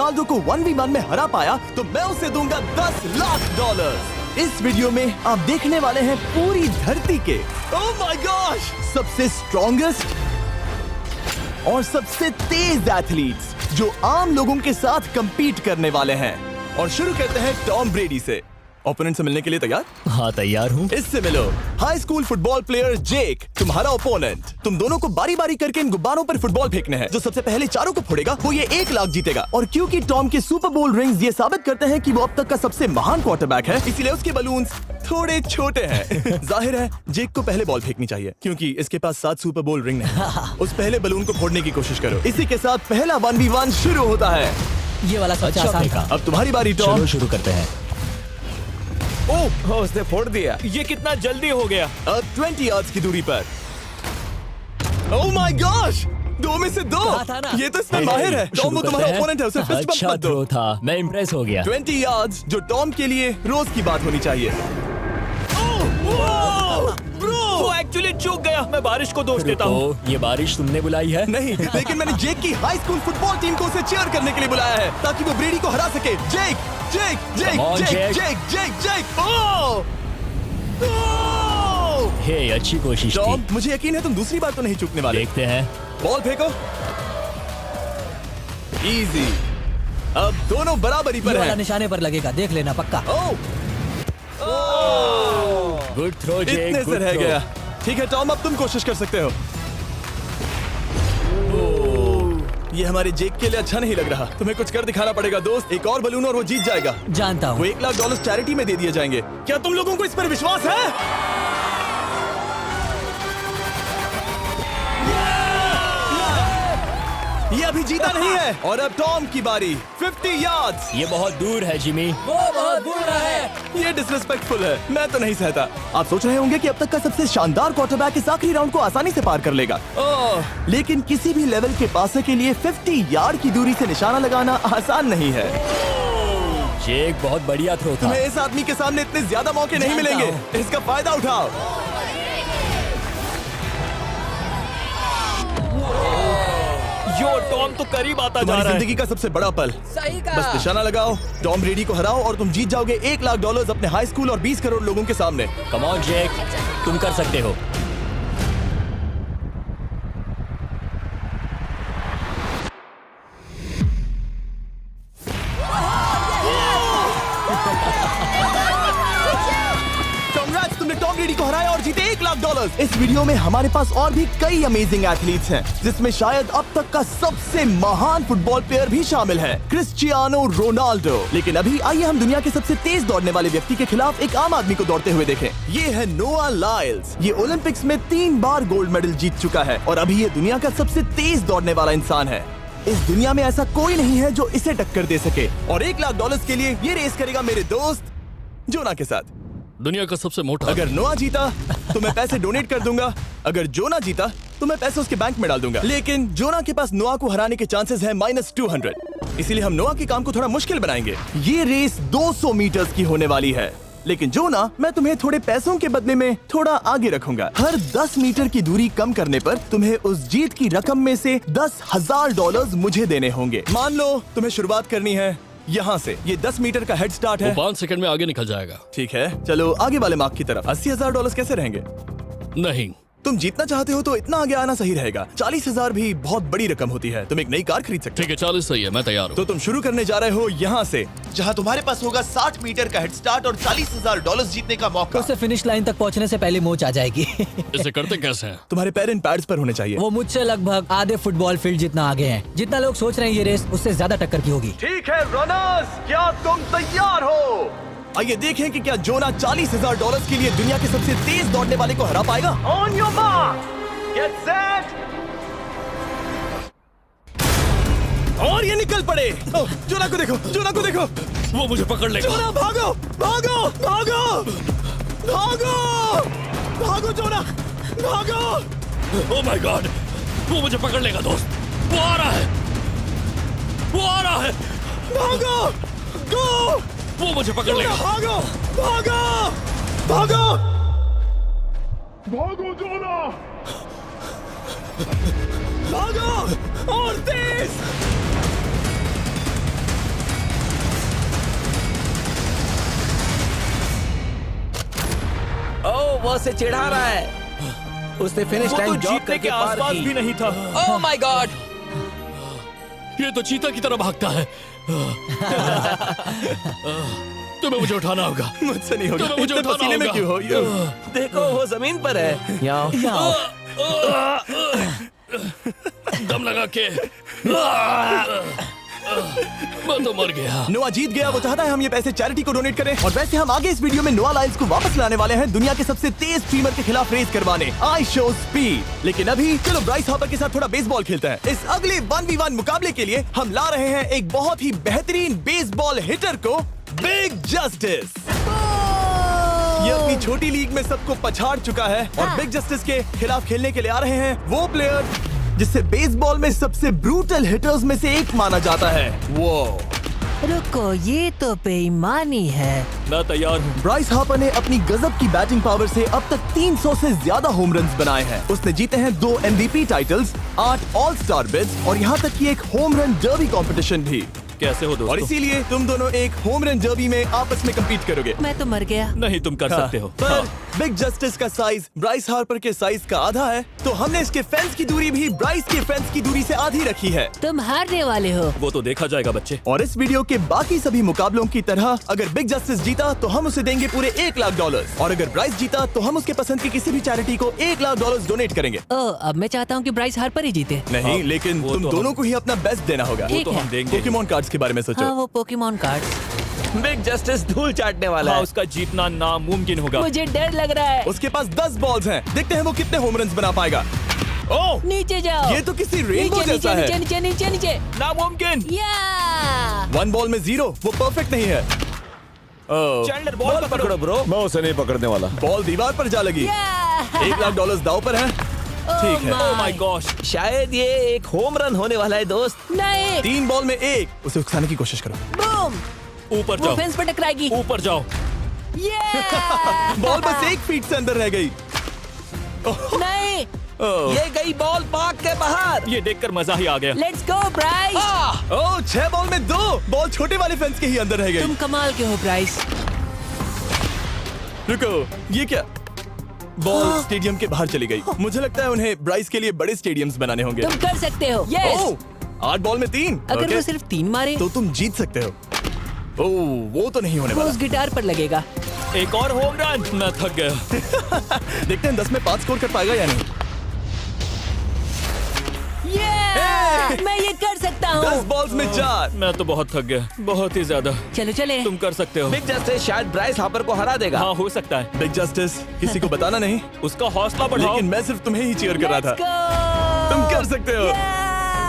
Ronaldo को 1v1 में हरा पाया तो मैं उसे दूंगा $10 लाख। इस वीडियो में आप देखने वाले हैं पूरी धरती के ओह माय गॉश सबसे स्ट्रॉन्गेस्ट और सबसे तेज एथलीट्स जो आम लोगों के साथ compete करने वाले हैं। और शुरू करते हैं टॉम ब्रेडी से। ओपोनेंट से मिलने के लिए तैयार? हाँ तैयार हूँ। इससे मिलो। हाई स्कूल फुटबॉल प्लेयर जेक तुम्हारा ओपोनेंट। तुम दोनों को बारी बारी करके इन गुब्बारों पर फुटबॉल फेंकने हैं। जो सबसे पहले चारों को फोड़ेगा वो ये 1 लाख जीतेगा। और क्योंकि टॉम के सुपर बोल रिंग्स ये साबित करते हैं कि वो अब तक का सबसे महान क्वार्टरबैक है, इसीलिए उसके बलून्स थोड़े छोटे हैं। जाहिर है जेक को पहले बॉल फेंकनी चाहिए क्योंकि इसके पास 7 सुपर बोल रिंग है। उस पहले बलून को फोड़ने की कोशिश करो। इसी के साथ पहला 1v1 शुरू होता है। ये वाला सबसे आसान था। अब तुम्हारी बारी टॉम। शुरू करते हैं। ओह उसने फोड़ दिया। ये कितना जल्दी हो गया। अब 20 यार्ड्स की दूरी पर। ओह माय गॉश 2 में से 2। ये तो इसमें माहिर है। टॉम वो तुम्हारा ओपोनेंट है, उसे फिस्ट बम्प मत दो। था, मैं इम्प्रेस हो गया। 20 यार्ड्स जो टॉम के लिए रोज की बात होनी चाहिए। वो एक्चुअली चूक गया। मैं बारिश को दोष देता हूँ। ये बारिश तुमने बुलाई है? नहीं, लेकिन मैंने जेक की हाई स्कूल फुटबॉल टीम को उसे चीयर करने के लिए बुलाया है ताकि वो ब्रेडी को हरा सके। जेक जेक जेक Come on, जेक Jake. जेक जेक जेक ओह हे अच्छी कोशिश टॉम थी। मुझे यकीन है तुम दूसरी बार तो नहीं चूकने वाले। देखते हैं। बॉल फेंको। इजी। अब दोनों बराबरी पर हैं। निशाने पर लगेगा, देख लेना पक्का। ओह गुड थ्रो जेक। इतने से रह गया। ठीक है टॉम अब तुम कोशिश कर सकते हो। ये हमारे जेक के लिए अच्छा नहीं लग रहा। तुम्हें कुछ कर दिखाना पड़ेगा दोस्त। एक और बलून और वो जीत जाएगा। जानता वो हूँ। $1 लाख चैरिटी में दे दिए जाएंगे। क्या तुम लोगों को इस पर विश्वास है? ये अभी जीता नहीं है। और अब टॉम की बारी। 50 यार्ड्स। ये बहुत दूर है जिमी। वो बहुत बुरा है। ये डिसरिस्पेक्टफुल है। मैं तो नहीं सहता। आप सोच रहे होंगे कि अब तक का सबसे शानदार क्वार्टरबैक इस आखिरी राउंड को आसानी से पार कर लेगा। लेकिन किसी भी लेवल के पासे के लिए 50 यार्ड की दूरी से निशाना लगाना आसान नहीं है। जेक बहुत बढ़िया थ्रो था। तुम्हें इस आदमी के सामने इतने ज्यादा मौके नहीं मिलेंगे। इसका फायदा उठाओ। यो टॉम तो करीब आता जा तुम्हारी रहा है। जिंदगी का सबसे बड़ा पल। सही बस निशाना लगाओ, टॉम ब्रेडी को हराओ और तुम जीत जाओगे $1 लाख अपने हाई स्कूल और 20 करोड़ लोगों के सामने। कम ऑन जेक, तुम कर सकते हो। कांग्रेट्स, तुमने टॉम ब्रेडी को हराया और जीते $1 लाख। इस वीडियो में हमारे पास और भी कई अमेजिंग एथलीट्स हैं, जिसमें शायद अब तक का सबसे महान फुटबॉल प्लेयर भी शामिल है, क्रिस्टियानो रोनाल्डो। लेकिन अभी आइए हम दुनिया के सबसे तेज दौड़ने वाले व्यक्ति के खिलाफ एक आम आदमी को दौड़ते हुए देखें। ये है नोआ लाइल्स। ये ओलंपिक्स में 3 बार गोल्ड मेडल जीत चुका है और अभी ये दुनिया का सबसे तेज दौड़ने वाला इंसान है। इस दुनिया में ऐसा कोई नहीं है जो इसे टक्कर दे सके। और $1 लाख के लिए ये रेस करेगा मेरे दोस्त जोना के साथ। दुनिया का सबसे मोटा। अगर नोआ जीता तो मैं पैसे डोनेट कर दूंगा। अगर जोना जीता तो मैं पैसे उसके बैंक में डाल दूंगा। लेकिन जोना के पास नोआ को हराने के चांसेस हैं -200। इसीलिए हम नोआ के काम को थोड़ा मुश्किल बनाएंगे। ये रेस 200 मीटर्स की होने वाली है। लेकिन जोना, मैं तुम्हें थोड़े पैसों के बदले में थोड़ा आगे रखूंगा। हर 10 मीटर की दूरी कम करने पर तुम्हें उस जीत की रकम में से $10,000 मुझे देने होंगे। मान लो तुम्हें शुरुआत करनी है यहाँ से। ये 10 मीटर का हेड स्टार्ट है। 5 सेकंड में आगे निकल जाएगा। ठीक है, चलो आगे वाले मार्क की तरफ। $80,000 कैसे रहेंगे? नहीं, तुम जीतना चाहते हो तो इतना आगे आना सही रहेगा। 40,000 भी बहुत बड़ी रकम होती है। तुम एक नई कार खरीद सकते हो। ठीक है 40 सही है, मैं तैयार हूँ। तो तुम शुरू करने जा रहे हो यहाँ से, जहाँ तुम्हारे पास होगा 60 मीटर का हेड स्टार्ट और $40,000 जीतने का मौका। उससे फिनिश लाइन तक पहुँचने से पहले मोच आ जाएगी। इसे करते कैसे हैं? तुम्हारे पैर इन पैड्स पर होने चाहिए। वो मुझसे लगभग आधे फुटबॉल फील्ड जितना आगे हैं। जितना लोग सोच रहे हैं ये रेस उससे ज्यादा टक्कर की होगी। ठीक है रनर्स, क्या तुम तैयार हो? आइए देखें कि क्या जोना $40,000 के लिए दुनिया के सबसे तेज दौड़ने वाले को हरा पाएगा। On your mark, get set, और ये निकल पड़े। जोना को देखो, जोना को देखो। वो मुझे पकड़ लेगा। जोना भागो, भागो, भागो, भागो, भागो जोना, भागो। ओह माय गॉड, वो मुझे पकड़ लेगा दोस्त। वो आ रहा है, वो आ रहा है। भागो, गो। वो मुझे पकड़ लेगा। भागो, भागो, भागो, भागो जोना! भागो और तेज। वो उसे चिढ़ा रहा है। उसने फिनिश वो तो लाइन जॉब जीतने करके के पार आसपास की। भी नहीं था। Oh my God! ये तो चीता की तरह भागता है। तुम्हें मुझे उठाना होगा। मुझसे नहीं होगा। तो मुझे इतने उठाना पसीने में होगा। क्यों हो? देखो वो जमीन पर है। यहाँ दम लगा के मैं तो मर गया। नोआ जीत गया। वो चाहता है हम ये पैसे चैरिटी को डोनेट करें। और वैसे हम आगे इस वीडियो में नोआ लाइल्स को वापस लाने वाले हैं दुनिया के सबसे तेज स्ट्रीमर के खिलाफ रेस करवाने, आई शो स्पीड। लेकिन अभी चलो ब्राइस हापर के साथ थोड़ा बेसबॉल खेलते हैं। इस अगले 1v1 मुकाबले के लिए हम ला रहे हैं एक बहुत ही बेहतरीन बेसबॉल हिटर को, बिग जस्टिस। ये अपनी छोटी लीग में सबको पछाड़ चुका है और बिग जस्टिस के खिलाफ खेलने के लिए आ रहे हैं वो प्लेयर जिसे बेसबॉल में सबसे ब्रूटल हिटर्स में से एक माना जाता है। वो रुको, ये तो बेईमानी है। मैं तैयार हूँ। ब्राइस हापर ने अपनी गजब की बैटिंग पावर से अब तक 300 से ज्यादा होम रन्स बनाए हैं। उसने जीते हैं 2 MVP titles, 8 all star bids और यहाँ तक कि एक होम रन डर्बी कंपटीशन भी। कैसे हो और दोस्तों? इसीलिए तुम दोनों एक होम रन डर्बी में आपस में कम्पीट करोगे। मैं तो मर गया। नहीं, तुम कर सकते हो। पर बिग जस्टिस का साइज ब्राइस हार्पर के साइज का आधा है, तो हमने इसके फेंस की दूरी भी ब्राइस के फेंस की दूरी से आधी रखी है। तुम हारने वाले हो। वो तो देखा जाएगा बच्चे। और इस वीडियो के बाकी सभी मुकाबलों की तरह अगर बिग जस्टिस जीता तो हम उसे देंगे पूरे $1 लाख और अगर ब्राइस जीता तो हम उसके पसंद की किसी भी चैरिटी को $1 लाख डोनेट करेंगे। ओह, अब मैं चाहता हूँ कि ब्राइस हार्पर ही जीते। नहीं, हाँ, लेकिन वो तुम तो दोनों को ही अपना बेस्ट देना होगा। ठीक तो है। हम देंगे। पोकेमॉन कार्ड्स के बारे में सोचो। हाँ, वो पोकेमॉन कार्ड। बिग जस्टिस धूल चाटने वाला हाँ, है। उसका जीतना नामुमकिन होगा। मुझे डर लग रहा है। उसके पास 10 बॉल्स हैं, देखते हैं वो कितने होम रन्स बना पाएगा। ओह, नीचे जाओ। ये तो किसी रेनबो नीचे जैसा नीचे है। नीचे नीचे नीचे। नामुमकिन। या 1 बॉल में 0, वो परफेक्ट नहीं है। चैंडलर बॉल पकड़ो ब्रो। मैं उसे नहीं पकड़ने वाला। बॉल दीवार पर जा लगी। $1 लाख दाव पर है। ठीक है। ओह माय गॉश। शायद ये एक होम रन होने वाला है दोस्त। नहीं। 3 बॉल में 1, उसे उकसाने की कोशिश करो। बूम। ऊपर वो जाओ, फेंस पर टकराएगी। ऊपर जाओ। बॉल बस 1 फीट से अंदर रह गई। नहीं। ये गई बॉल पार्क के बाहर। ये देखकर मजा ही आ गया। Let's go Bryce. Oh, 6 ball में 2, बॉल छोटे वाले फेंस के ही अंदर रह गई। तुम कमाल के हो ब्राइस। रुको, ये क्या? बॉल स्टेडियम के बाहर चली गई। मुझे लगता है उन्हें ब्राइस के लिए बड़े स्टेडियम्स बनाने होंगे। तुम कर सकते हो। यस। ओह, 8 बॉल में 3। अगर ओके, वो सिर्फ 3 मारे तो तुम जीत सकते हो। ओह, वो तो नहीं होने वो वाला। उस गिटार पर लगेगा। एक और होम रन। मैं थक गया। देखते हैं 10 में 5 स्कोर कर पाएगा या नहीं। मैं ये कर सकता 10 हूँ। बॉल्स में 4। मैं तो बहुत थक गया, बहुत ही ज्यादा। चलो चले। तुम कर सकते हो। बिग जस्टिस शायद ब्राइस हापर को हरा देगा। हाँ, हो सकता है। बिग जस्टिस किसी को बताना नहीं, उसका हौसला बढ़ाओ। लेकिन मैं सिर्फ तुम्हें ही चीयर कर रहा था। Let's go! तुम कर सकते हो।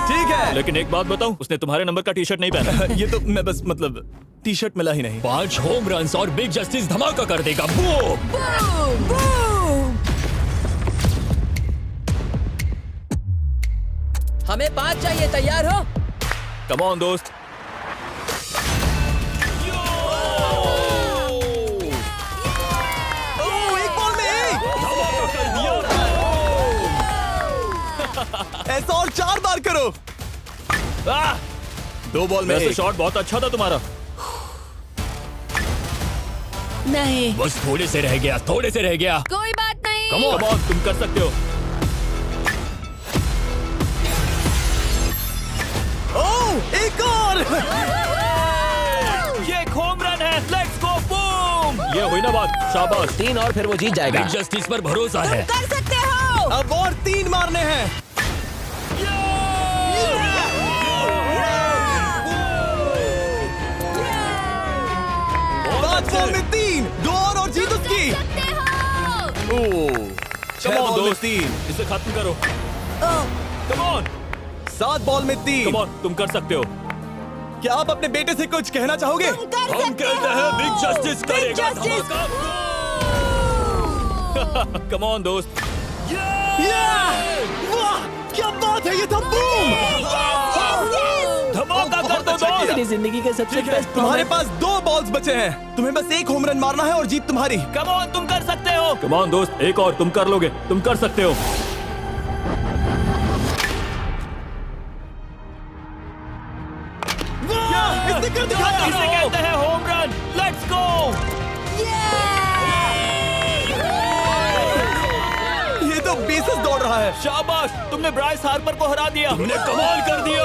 ठीक है। लेकिन एक बात बताऊं, उसने तुम्हारे नंबर का टी शर्ट नहीं पहना। ये तो मैं बस मतलब टी शर्ट मिला ही नहीं। 5 होम रन्स और बिग जस्टिस धमाका कर देगा। बूम। Boom! Boom! हमें 5 चाहिए। तैयार हो? कम ऑन दोस्त। ओह, 1 बॉल में 1। धमाका कर दिया। ऐसा और 4 बार करो। आह! 2 बॉल में वैसे 1। शॉट बहुत अच्छा था तुम्हारा। नहीं। बस थोड़े से रह गया, थोड़े से रह गया। कोई बात नहीं। कम ऑन, तुम कर सकते हो। ओह, एक और। ये एक होम रन है। Let's go. बूम। ये हुई ना बात। शाबाश। 3 और फिर वो जीत जाएगा। बिग जस्टिस पर भरोसा है। कर सकते हो। अब और 3 मारने हैं। 5 बॉल में 3, 2 और जीत उसकी। ओह, 6 कम ऑन बॉल में दोस्त, 3, इसे खत्म करो। कम ऑन, 7 बॉल में 3। कम ऑन, तुम कर सकते हो। क्या आप अपने बेटे से कुछ कहना चाहोगे? हम कहते हैं बिग जस्टिस करेगा Justice! धमाका। कम ऑन दोस्त। वाह, क्या बात है, ये था बूम। धमाका कर दो अच्छा दोस्त। मेरी जिंदगी का सबसे ठीक है, बेस्ट तुम्हारे पास 2 बॉल्स बचे हैं, तुम्हें बस 1 होम रन मारना है और जीत तुम्हारी। कम ऑन, तुम कर सकते हो। कम ऑन दोस्त, एक और, तुम कर लोगे, तुम कर सकते हो। इसने कर दिखाया। इसे कहते हैं होम रन। Let's go. है। शाबाश, तुमने ब्राइस हार्पर को हरा दिया। तुमने कमाल कर दिया।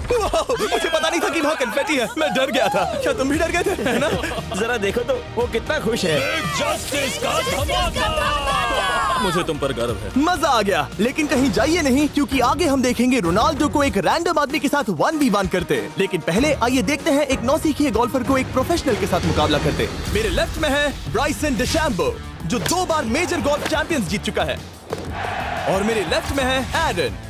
वाह, मुझे पता नहीं था कि वहाँ कन्फेटी है। मैं डर गया था। क्या तुम भी डर गए थे, है ना? जरा देखो तो वो कितना खुश है। जस्टिस का धमाका। मुझे तुम पर गर्व है। मजा आ गया। लेकिन कहीं जाइए नहीं, क्योंकि आगे हम देखेंगे रोनाल्डो को एक रैंडम आदमी के साथ 1v1 करते। लेकिन पहले आइए देखते हैं एक नौसिखिए गोल्फर को एक प्रोफेशनल के साथ मुकाबला करते। मेरे लेफ्ट में है ब्राइसन डेशैम्बो, जो 2 बार मेजर गोल्फ चैंपियंस जीत चुका है, और मेरे लेफ्ट में है एरन।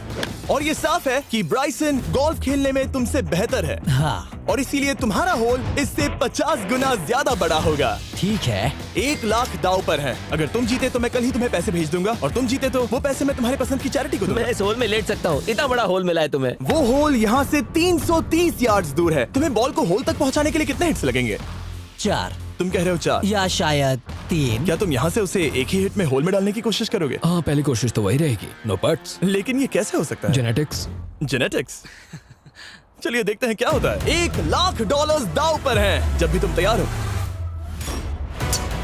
और ये साफ है कि ब्राइसन गोल्फ खेलने में तुमसे बेहतर है, हाँ और इसीलिए तुम्हारा होल इससे 50 गुना ज्यादा बड़ा होगा। ठीक है। 1 लाख दाव पर है। अगर तुम जीते तो मैं कल ही तुम्हें पैसे भेज दूंगा, और तुम जीते तो वो पैसे मैं तुम्हारे पसंद की चैरिटी को दूंगा। मैं इस होल में लेट सकता हूँ, इतना बड़ा होल मिला है तुम्हें। वो होल यहाँ से 330 यार्ड्स दूर है। तुम्हें बॉल को होल तक पहुँचाने के लिए कितने हिट्स लगेंगे? 4 तुम कह रहे हो 4, या शायद 3। क्या तुम यहाँ से उसे एक ही हिट में होल में डालने की कोशिश करोगे? हाँ, पहली कोशिश तो वही रहेगी। No puts. लेकिन ये कैसे हो सकता है? जेनेटिक्स। जेनेटिक्स। चलिए देखते हैं क्या होता है। $1 लाख दाव पर हैं, जब भी तुम तैयार हो।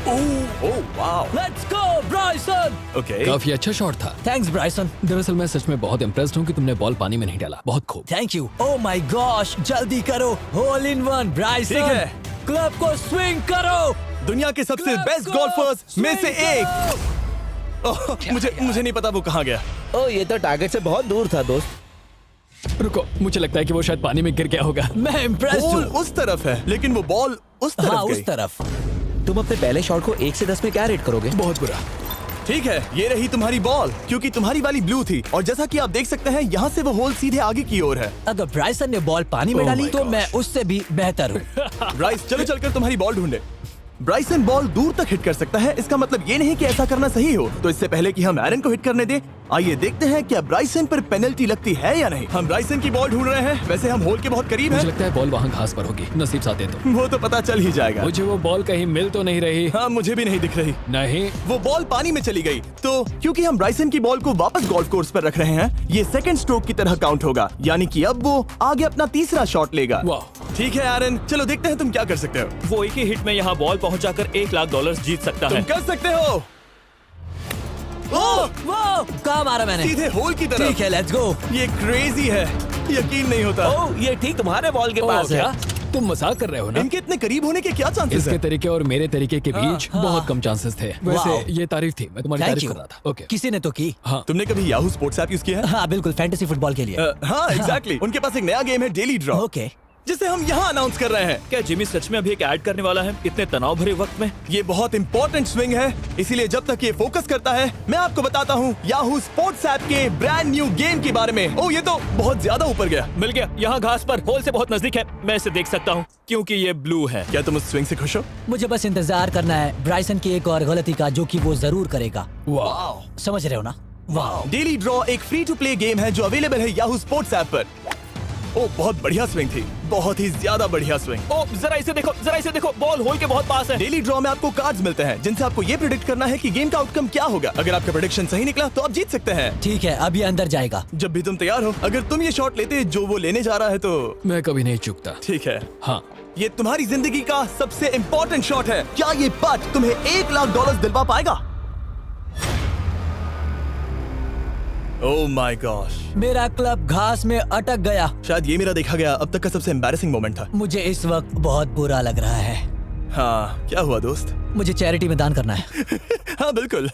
Oh wow, let's go Bryson. Okay. काफी अच्छा शॉट था। Thanks Bryson. दरअसल मैं सच में बहुत इम्प्रेस्ड हूँ कि तुमने बॉल पानी में नहीं डाला। बहुत खूब। Thank you. Oh my gosh, जल्दी करो। Hole in one Bryson. ठीक है। क्लब को स्विंग करो। दुनिया के सबसे क्लब बेस्ट को गोल्फर्स में से swing एक। ओह, मुझे नहीं पता वो कहाँ गया। ओ, ये तो टारगेट से बहुत दूर था दोस्त। रुको, मुझे लगता है कि वो शायद पानी में गिर गया होगा। मैं इम्प्रेस्ड बॉल हूँ। उस तरफ है, लेकिन वो बॉल उस तरफ हाँ गई। उस तरफ। तुम अपने पहले शॉट को 1 से 10 में क्या रेट करोगे? बहुत बुरा। ठीक है, ये रही तुम्हारी बॉल, क्योंकि तुम्हारी वाली ब्लू थी, और जैसा कि आप देख सकते हैं यहाँ से वो होल सीधे आगे की ओर है। अगर ब्राइसन ने बॉल पानी में Oh डाली my तो gosh. मैं उससे भी बेहतर हूँ। ब्राइस, चलो चलकर तुम्हारी बॉल ढूंढे। ब्राइसन बॉल दूर तक हिट कर सकता है, इसका मतलब ये नहीं कि ऐसा करना सही हो। तो इससे पहले कि हम एरन को हिट करने दें, आइए देखते हैं क्या ब्राइसन पर पेनल्टी लगती है या नहीं। हम ब्राइसन की बॉल ढूंढ रहे हैं। वैसे हम होल के बहुत करीब मुझे हैं। लगता है बॉल वहाँ घास पर होगी। नसीब साथ दे तो। वो तो पता चल ही जाएगा। मुझे वो बॉल कहीं मिल तो नहीं रही। हाँ, मुझे भी नहीं दिख रही। नहीं। वो बॉल पानी में चली गई। तो क्योंकि हम ब्राइसन की बॉल को वापस गोल्फ कोर्स पर रख रहे हैं, ये सेकंड स्ट्रोक की तरह काउंट होगा, यानी कि अब वो आगे अपना तीसरा शॉट लेगा। वाह। ठीक है एरन, चलो देखते हैं तुम क्या कर सकते हो। वो एक ही हिट में यहाँ बॉल पहुँचाकर $1 लाख जीत सकता तुम है। कर सकते हो। ओह, वो कहाँ मारा मैंने? सीधे होल की तरफ। ठीक है, लेट्स गो। ये क्रेजी है, यकीन नहीं होता। ओ, ये ठीक तुम्हारे बॉल के पास है। क्या तुम मजाक कर रहे हो ना? इनके इतने करीब होने के क्या चांसेस इसके हैं? तरीके और मेरे तरीके के बीच हाँ। बहुत कम चांसेस थे। वैसे वाओ। ये तारीफ थी, मैं तुम्हारी थैंक तारीफ यू। कर रहा था। ओके। किसी ने तो की। हाँ। तुमने कभी याहू स्पोर्ट्स ऐप यूज किया है? हाँ बिल्कुल, फैंटेसी फुटबॉल के लिए। हाँ एग्जैक्टली। उनके पास एक नया गेम है, डेली ड्रॉ, ओके। जिसे हम यहाँ अनाउंस कर रहे हैं। क्या जिमी सच में अभी एक ऐड करने वाला है इतने तनाव भरे वक्त में? ये बहुत इंपॉर्टेंट स्विंग है, इसीलिए जब तक ये फोकस करता है, मैं आपको बताता हूँ याहू स्पोर्ट्स ऐप के ब्रांड न्यू गेम के बारे में। ओह, ये तो बहुत ज्यादा ऊपर गया। मिल गया, यहाँ घास पर होल से बहुत नजदीक है। मैं इसे देख सकता हूँ क्योंकि ये ब्लू है। क्या तुम उस स्विंग से खुश हो? मुझे बस इंतजार करना है ब्राइसन की एक और गलती का, जो कि वो जरूर करेगा। वाह। समझ रहे हो ना? वाह। डेली ड्रॉ एक फ्री टू प्ले गेम है जो अवेलेबल है याहू स्पोर्ट्स ऐप पर। ओह, बहुत बढ़िया स्विंग थी, बहुत ही ज्यादा बढ़िया स्विंग। ओ, जरा इसे देखो, बॉल होल के बहुत पास है। डेली ड्रॉ में आपको कार्ड्स मिलते हैं, जिनसे आपको ये प्रेडिक्ट करना है कि गेम का आउटकम क्या होगा। अगर आपका प्रेडिक्शन सही निकला तो आप जीत सकते हैं। ठीक है, अब ये अंदर जाएगा। जब भी तुम तैयार हो, अगर तुम ये शॉट लेते जो वो लेने जा रहा है तो मैं कभी नहीं चूकता। ठीक है। हाँ। ये तुम्हारी जिंदगी का सबसे इम्पोर्टेंट शॉट है। क्या ये पट तुम्हें $1 लाख दिलवा पाएगा? ओह माय गॉश, मेरा क्लब घास में अटक गया। शायद ये मेरा देखा गया अब तक का सबसे एम्बैरेसिंग मोमेंट था। मुझे इस वक्त बहुत बुरा लग रहा है। हाँ, क्या हुआ दोस्त? मुझे चैरिटी में दान करना है। हाँ बिल्कुल।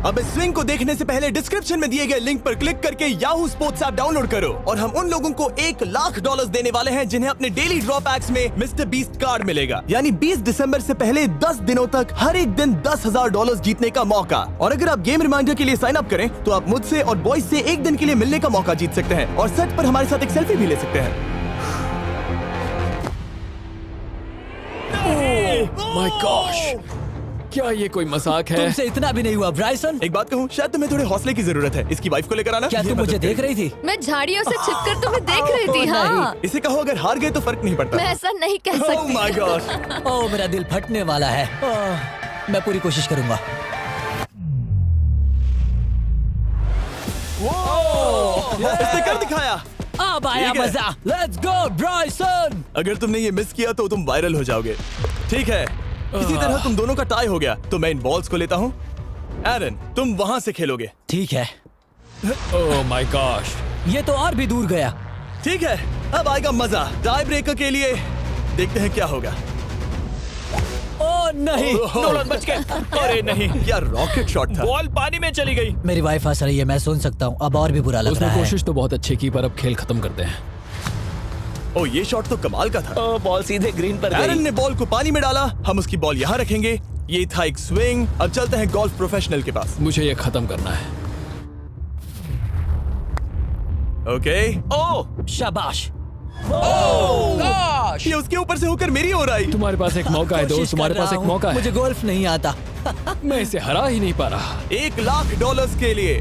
अब इस स्विंग को देखने से पहले डिस्क्रिप्शन में दिए गए लिंक पर क्लिक करके याहू स्पोर्ट्स ऐप डाउनलोड करो, और हम उन लोगों को $1 लाख देने वाले हैं जिन्हें अपने डेली ड्रॉ पैक्स में मिस्टर बीस्ट कार्ड मिलेगा। यानी 20 दिसंबर से पहले 10 दिनों तक हर एक दिन $10,000 जीतने का मौका। और अगर आप गेम रिमाइंडर के लिए साइन अप करें तो आप मुझसे और बॉयज से एक दिन के लिए मिलने का मौका जीत सकते हैं, और सेट पर हमारे साथ एक सेल्फी भी ले सकते हैं। माय गॉश, क्या ये कोई मजाक है? तुमसे इतना भी नहीं हुआ ब्राइसन। एक बात कहूँ, शायद तुम्हें थोड़े हौसले की जरूरत है। इसकी वाइफ को लेकर आना। क्या ये तुम मदद मुझे देख करेगी। रही थी? मैं झाड़ियों से छिपकर तुम्हें देख रही थी। नहीं। हाँ, इसे कहो अगर हार गए तो फर्क नहीं पड़ता। मैं ऐसा नहीं कह ओह सकती। My God. ओह, मेरा दिल फटने वाला है। मैं पूरी कोशिश करूंगा। इसने कर दिखाया। अब आया ठीक है। मजा। Let's go Bryson. अगर तुमने ये मिस किया तो तुम वायरल हो जाओगे। ठीक है, इसी तरह तुम दोनों का टाई हो गया, तो मैं इन बॉल्स को लेता हूँ एरन, तुम वहां से खेलोगे। ठीक है, ओह माय गॉश। ये तो और भी दूर गया। ठीक है, अब आएगा मजा। टाई ब्रेकर के लिए देखते हैं क्या होगा। ओ नहीं, नोलन बच गए। अरे नहीं, क्या रॉकेट शॉट था। बॉल पानी में चली गई। मेरी वाइफ हंस रही है, मैं सुन सकता हूँ। अब और भी बुरा लग उसने रहा है। कोशिश तो बहुत अच्छी की, पर अब खेल खत्म करते हैं। ओ, ये शॉट तो कमाल का था। ओ, बॉल सीधे ग्रीन पर एरन गई। ने बॉल को पानी में डाला, हम उसकी बॉल यहाँ रखेंगे। ये था एक स्विंग। अब चलते हैं गोल्फ प्रोफेशनल के पास। मुझे ये खत्म करना है। ओके। ओह, शाबाश। ये उसके ऊपर से होकर मेरी ओर आई। तुम्हारे पास एक मौका है दोस्त, कोशिश तुम्हारे कर पास रहा एक हूँ। मौका है। मुझे गोल्फ नहीं आता। मैं इसे हरा ही नहीं पा रहा। $1,00,000 के लिए।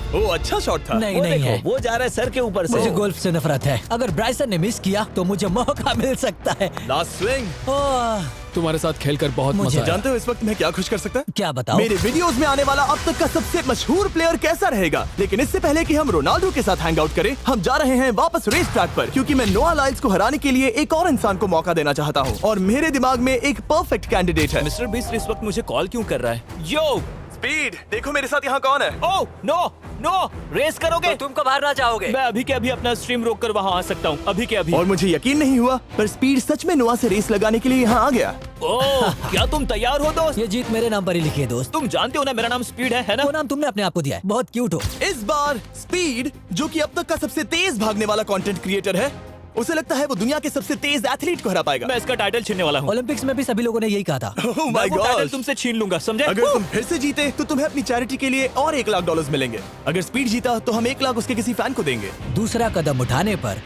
ओ, अच्छा शॉट था। नहीं वो नहीं देखो, है, वो जा रहा है सर के ऊपर से। मुझे गोल्फ से नफरत है। अगर ब्राइसन ने मिस किया तो मुझे मौका मिल सकता है। Last swing. ओह, तुम्हारे साथ खेलकर बहुत मुझे मजा आया। जानते हो इस वक्त मैं क्या खुश कर सकता है? क्या बताओ? मेरे वीडियोस में आने वाला अब तक का सबसे मशहूर प्लेयर कैसा रहेगा। लेकिन इससे पहले कि हम रोनाल्डो के साथ हैंग आउट करें, हम जा रहे हैं वापस रेस ट्रैक पर, क्योंकि मैं नोआ लाइल्स को हराने के लिए एक और इंसान को मौका देना चाहता हूँ। और मेरे दिमाग में एक परफेक्ट कैंडिडेट है। मिस्टर बीस्ट इस वक्त मुझे कॉल क्यों कर रहा है? यो, स्पीड, देखो मेरे साथ यहाँ कौन है। ओह, नो, नो, रेस करोगे? तुम कब हारना चाहोगे? मैं अभी के अभी अपना स्ट्रीम रोक कर वहाँ आ सकता हूँ। अभी के अभी। और मुझे यकीन नहीं हुआ, पर स्पीड सच में नोआ से रेस लगाने के लिए यहाँ आ गया। ओह, क्या तुम तैयार हो दोस्त? ये जीत मेरे नाम पर ही लिखी है दोस्त। तुम जानते हो ना मेरा नाम स्पीड है ना? वो नाम तुमने अपने आप को दिया है। बहुत क्यूट हो। इस बार स्पीड, जो कि अब तक का सबसे तेज भागने वाला कंटेंट क्रिएटर है, उसे लगता है वो दुनिया के सबसे तेज एथलीट को हरा पाएगा। मैं इसका टाइटल छीनने वाला हूँ। ओलंपिक्स में भी सभी लोगों ने यही कहा था। Oh मैं my वो टाइटल God! तुमसे छीन लूंगा, समझे? अगर तुम फिर से जीते तो तुम्हें अपनी चैरिटी के लिए और $1,00,000 मिलेंगे। अगर स्पीड जीता तो हम 1 लाख उसके किसी फैन को देंगे। दूसरा कदम उठाने पर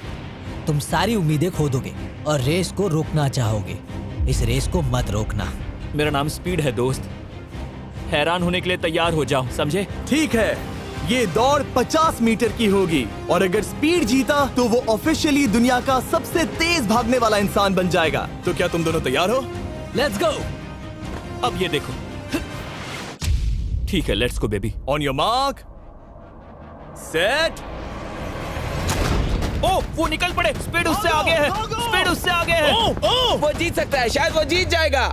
तुम सारी उम्मीदें खो दोगे और रेस को रोकना चाहोगे। इस रेस को मत रोकना। मेरा नाम स्पीड है दोस्त। हैरान होने के लिए तैयार हो जाओ, समझे? ठीक है, ये दौड़ 50 मीटर की होगी और अगर स्पीड जीता तो वो ऑफिशियली दुनिया का सबसे तेज भागने वाला इंसान बन जाएगा। तो क्या तुम दोनों तैयार हो? Let's go. अब ये देखो। ठीक है, let's go baby. On your mark, set. Oh, वो निकल पड़े। स्पीड उससे आगे है। स्पीड उससे आगे है। वो जीत सकता है, शायद वो जीत जाएगा।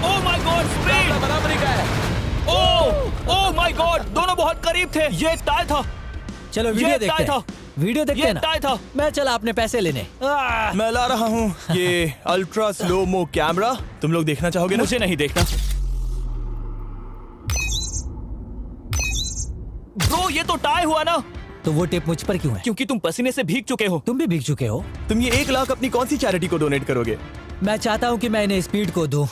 ओह माय गॉड, स्पीड बराबरी का है। ओह माय गॉड, दोनों बहुत करीब थे। ये टाई था। चलो वीडियो ये देखते टाई हैं। वीडियो देखते ये हैं ना। टाई था। मैं चला अपने पैसे लेने। मैं ला रहा हूँ ये अल्ट्रा स्लो मो कैमरा। तुम लोग देखना चाहोगे ना? मुझे नहीं देखना। ब्रो, ये तो टाई हुआ ना? तो वो टिप मुझ पर क्यों है? क्योंकि तुम पसीने से भीग चुके हो। तुम भी भीग चुके हो। तुम ये 1 लाख अपनी कौन सी चैरिटी को डोनेट करोगे? मैं चाहता हूँ कि मैं इन्हें स्पीड को दूं,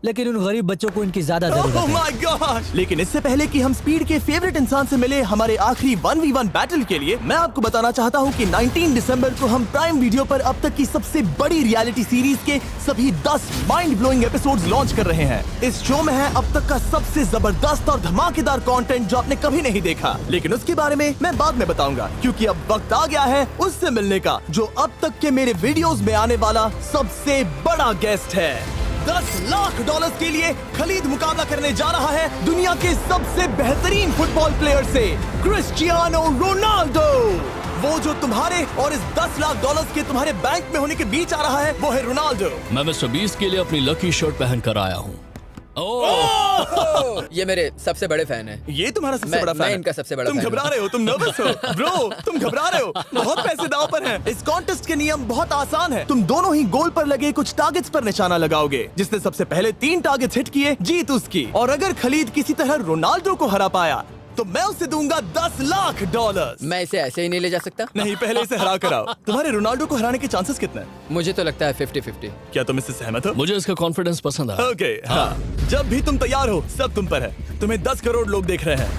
लेकिन उन गरीब बच्चों को इनकी ज्यादा जरूरत Oh है। my gosh! लेकिन इससे पहले कि हम स्पीड के फेवरेट इंसान से मिले हमारे आखिरी 1v1 बैटल के लिए, मैं आपको बताना चाहता हूँ कि 19 दिसंबर को हम प्राइम वीडियो पर अब तक की सबसे बड़ी रियलिटी सीरीज के सभी 10 माइंड ब्लोइंग एपिसोड्स लॉन्च कर रहे हैं। इस शो में है अब तक का सबसे जबरदस्त और धमाकेदार कंटेंट जो आपने कभी नहीं देखा, लेकिन उसके बारे में मैं बाद में बताऊंगा, क्योंकि अब वक्त आ गया है उससे मिलने का जो अब तक के मेरे वीडियोस में आने वाला सबसे बड़ा गेस्ट है। $10,00,000 के लिए खलीद मुकाबला करने जा रहा है दुनिया के सबसे बेहतरीन फुटबॉल प्लेयर से, क्रिस्टियानो रोनाल्डो। वो जो तुम्हारे और इस $10,00,000 के तुम्हारे बैंक में होने के बीच आ रहा है, वो है रोनाल्डो। मैं मिस्टर बीस्ट के लिए अपनी लकी शर्ट पहन कर आया हूँ। ये मेरे सबसे बड़े फैन हैं। ये तुम्हारा सबसे मैं- बड़ा फैन मैं है। इनका सबसे बड़ा तुम फैन घबरा हूं। रहे हो, तुम नर्वस हो ब्रो, तुम घबरा रहे हो। बहुत पैसे दांव पर हैं। इस कॉन्टेस्ट के नियम बहुत आसान है। तुम दोनों ही गोल पर लगे कुछ टारगेट्स पर निशाना लगाओगे। जिसने सबसे पहले 3 टारगेट्स हिट किए जीत उसकी। और अगर खलीद किसी तरह रोनाल्डो को हरा पाया तो मैं उसे दूंगा $10,00,000। मैं इसे ऐसे ही नहीं ले जा सकता। नहीं, पहले इसे हरा कर आओ। तुम्हारे रोनाल्डो को हराने के चांसेस कितने हैं? मुझे तो लगता है 50-50। क्या तुम इससे सहमत हो? मुझे इसका कॉन्फिडेंस पसंद आया। ओके, हाँ। जब भी तुम तैयार हो सब तुम पर है। तुम्हें 10 करोड़ लोग देख रहे हैं।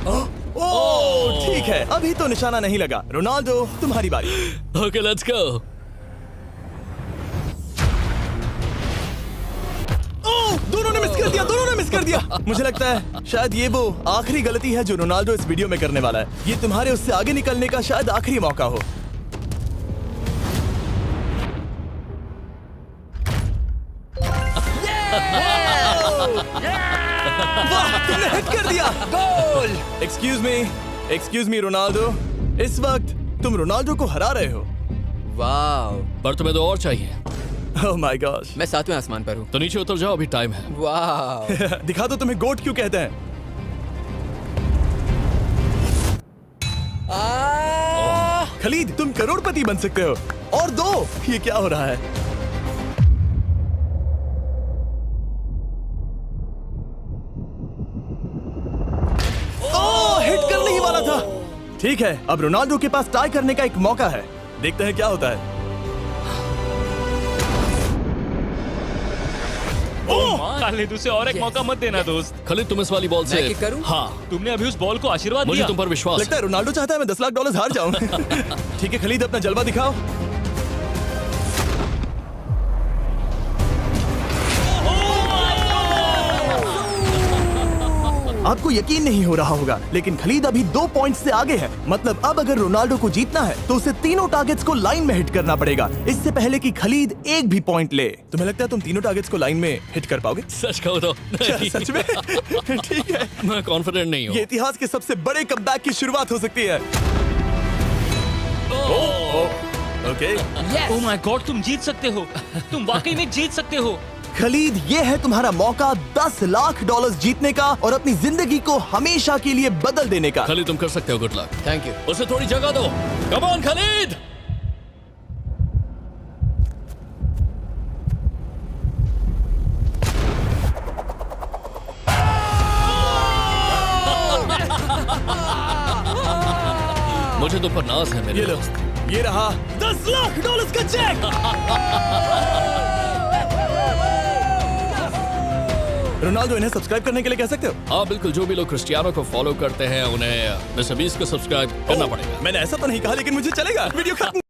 ओह, ठीक है, अभी तो निशाना नहीं लगा। रोनाल्डो, तुम्हारी बारी। Okay, let's go. ओह, दोनों ने मिस कर दिया, दोनों ने मिस कर दिया। मुझे लगता है शायद ये वो आखिरी गलती है जो रोनाल्डो इस वीडियो में करने वाला है। ये तुम्हारे उससे आगे निकलने का शायद आखिरी मौका हो। वाह, तुमने हिट कर दिया। Goal. Excuse me, excuse me Ronaldo, इस वक्त तुम रोनाल्डो को हरा रहे हो। वाह, पर तुम्हें तो और चाहिए। ओह माय गॉश। मैं 7वें आसमान पर हूँ। तो नीचे उतर जाओ, अभी टाइम है। वाह, दिखा दो तुम्हें गोट क्यों कहते हैं। खलीद, तुम करोड़पति बन सकते हो। और दो, ये क्या हो रहा है? ओह, हिट करने ही वाला था। ठीक है, अब रोनाल्डो के पास टाई करने का एक मौका है। देखते हैं क्या होता है। खालिद, उसे और एक मौका मत देना दोस्त। खलीद, तुम इस वाली बॉल से मैं किक करूं? हाँ, तुमने अभी उस बॉल को आशीर्वाद मुझे दिया। तुम पर विश्वास लगता है रोनाल्डो चाहता है मैं $10 लाख हार जाऊं। ठीक है खलीद, अपना जलवा दिखाओ। आपको यकीन नहीं हो रहा होगा, लेकिन खलीद अभी 2 पॉइंट से आगे है। मतलब अब अगर रोनाल्डो को जीतना है तो उसे तीनों टारगेट्स को लाइन में हिट करना पड़ेगा, इससे पहले कि खलीद एक भी पॉइंट ले। तुम्हें लगता है तुम तीनों टारगेट्स को लाइन में हिट कर पाओगे? सच कहो तो नहीं। सच में? ठीक है, मैं कॉन्फिडेंट नहीं हूँ। ये इतिहास के सबसे बड़े कमबैक की शुरुआत हो सकती है। ओके, ओह माय गॉड, तुम जीत सकते हो। तुम वाकई में जीत सकते हो। खलीद, ये है तुम्हारा मौका $10 लाख जीतने का और अपनी जिंदगी को हमेशा के लिए बदल देने का। खलीद, तुम कर सकते हो। Good luck. Thank you. उसे थोड़ी जगह दो। Come on Khalid. मुझे तुम पर नाज है मेरे ये लो, दोस्त। ये रहा $10 लाख का चेक। रोनाल्डो, इन्हें सब्सक्राइब करने के लिए कह सकते हो? हाँ बिल्कुल, जो भी लोग क्रिस्टियानो को फॉलो करते हैं उन्हें मिस्टर बीस्ट को सब्सक्राइब करना पड़ेगा। मैंने ऐसा तो नहीं कहा, लेकिन मुझे चलेगा। वीडियो खत्म